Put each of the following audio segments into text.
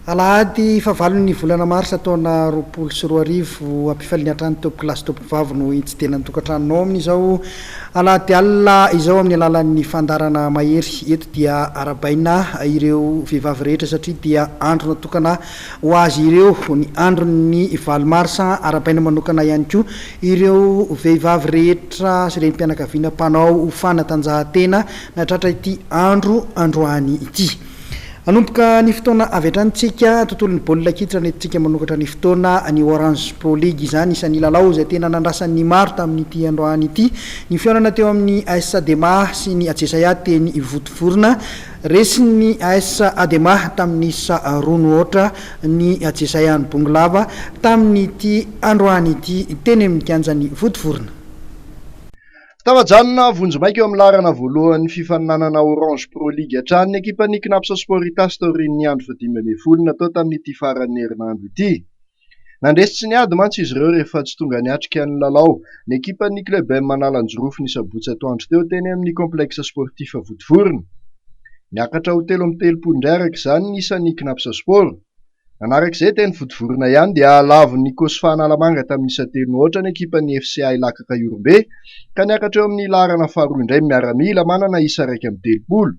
Alahady fahavalon'ny volana marsa taona 2024 ampifaliana hatrany topo kilasy topo vavy no tsy tena nitokantranonao amin'izao alahady alina izao amin'ny alalan'ny fandarana mahery eto dia arabaina ireo vehivavy rehetra satria dia andro natokana ho azy ireo ny andron'ny valo marsa arabaina manokana ihany koa ireo vehivavy rehetra sy renim-pianakaviana mpanao fanatanjahantena natratra ity androany ity. Anomboka ny fotoana avy hatranintsika tontolon'ny baolina kitra nentsika manokatra ny fotoana ny Orange Pro Ligue izany isan'ny lalao izay tena nandrasan'ny maro tamin'ity androany ity ny fihaonana teo amin'ny AS Adema sy ny Ajesaia teny votovorona Resin'ny As Adema tamin'ny roa ohatra ny Ajesaia ny bongolava tamin'ity androany ity teny amin'ny kianjany votovorona. Tavajanona vonjomaika eo amin'ny larana voalohan'ny fifaninanana Orange Pro Ligue hatrany ny ekipan'ny Knapsa Sportitas taorian'ny andro 2010 natao tamin'ity faran'ny herinandro ity. Nandresitsy ny ady mantsy izy ireo rehefa tsy tonga niatrika ny lalao. Ny ekipan'ny Club M Manalanjorofo ny sabotsy atoandro teo teny amin'ny complexe sportif votovorona. Niakatra ho 3-3 indray araka izany ny isan'ny Knapsa Sport. Anarak'izay teny votovorona ihany dia lavon'ny Kosfanalamanga tamin'ny 7-3 ny ekipan'ny FCA Ilakaka Yorombe ka niakatra eo amin'ny larana faharoa indray miaramila manana isa 1-3.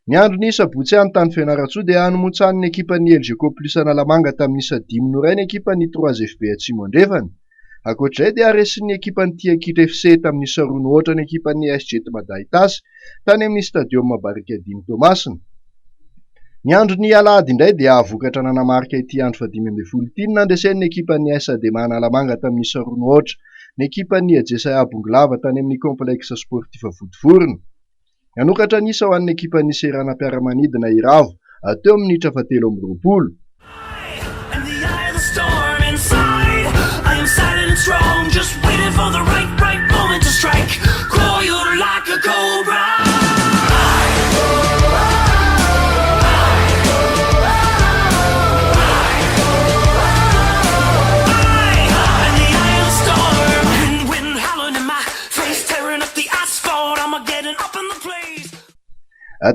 Ny andro ny sabotsy any tany Fianaratsoa dia anomontsan'ny ny ekipan'ny LGK Plus Analamanga tamin'ny 5-2 ny ekipan'ny 3FB Atsimo Andrefana. Ankoatr'izay dia resin'ny ekipan'ny Kitra FC tamin'ny 2-3 ny ekipan'ny SG Madaitas tany amin'ny stadium Barikadiny Tomasina. Ny andro ny alahady indray dia vokatra nanamarika ity andro 2010 ity nandresen'ny ekipan'ny AS Adema Analamanga tamin'ny 2-3, ny ekipan'ny Ajesaia bongolava tany amin'ny complexe sportif votovorona. Nanokatra nisa ho an'ny ekipan'ny Seranam-piaramanidina Iravo teo amin'ny minitra 7-20.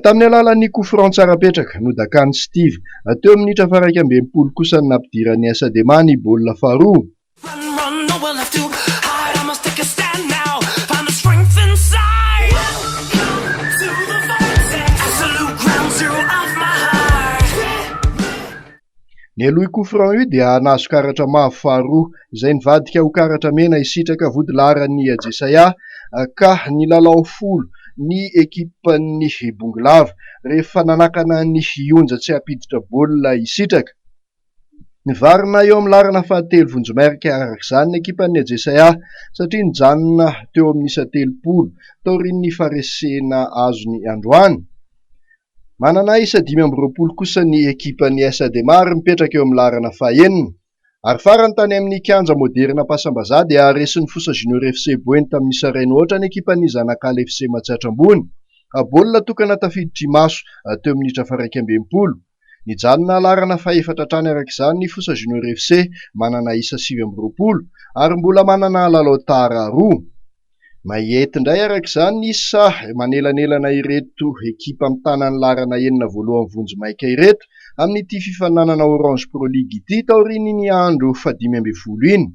Tamin'ny alalan'ny coup franc tsarapetraka no dakan'ny Steve teo amin'ny minitra 20 kosa ny nampidiran'ny AS Adema ny baolina faharoa. Ny aloha coup franc io dia nahazo karatra mavo faharoa izay nivadika ho karatra mena isitraka vodilaran'ny Ajesaia ka ny lalao folo ny ekipan'ny bongolava rehefa nanakana ny onja tsy hampiditra baolina isitraka. Nivarina eo amin'ny larana fahatelo vonjomairika arak'izany ny ekipan'ny Ajesaia satria nijanona teo amin'ny 7-0 taorian'ny faresena azony androany. Manana isa 5-20 kosa ny ekipan'ny AS Adema ary mipetraka eo amin'ny larana fahaenina. Ary farany tany amin'ny kianja moderna Pasambaza dia resin'ny Fosa Junior FC Boeny tamin'ny 1-0 ny ekipan'ny Zanakala FC Matsatram-bony. Baolina tokana tafiditry maso teo amin'ny minitra 20. Nijanona larana fahaefatra hatrany arak'izany ny Fosa Junior FC manana isa 7-20 ary mbola manana lalao tara roa. Mahety indray arak'izany isa manelanelana ireto ekipa amin'ny tanany larana enina voalohan'ny vonjomaika ireto amin'ity fifaninanana Orange Pro Ligue ity taorian'ny andro 2010 iny.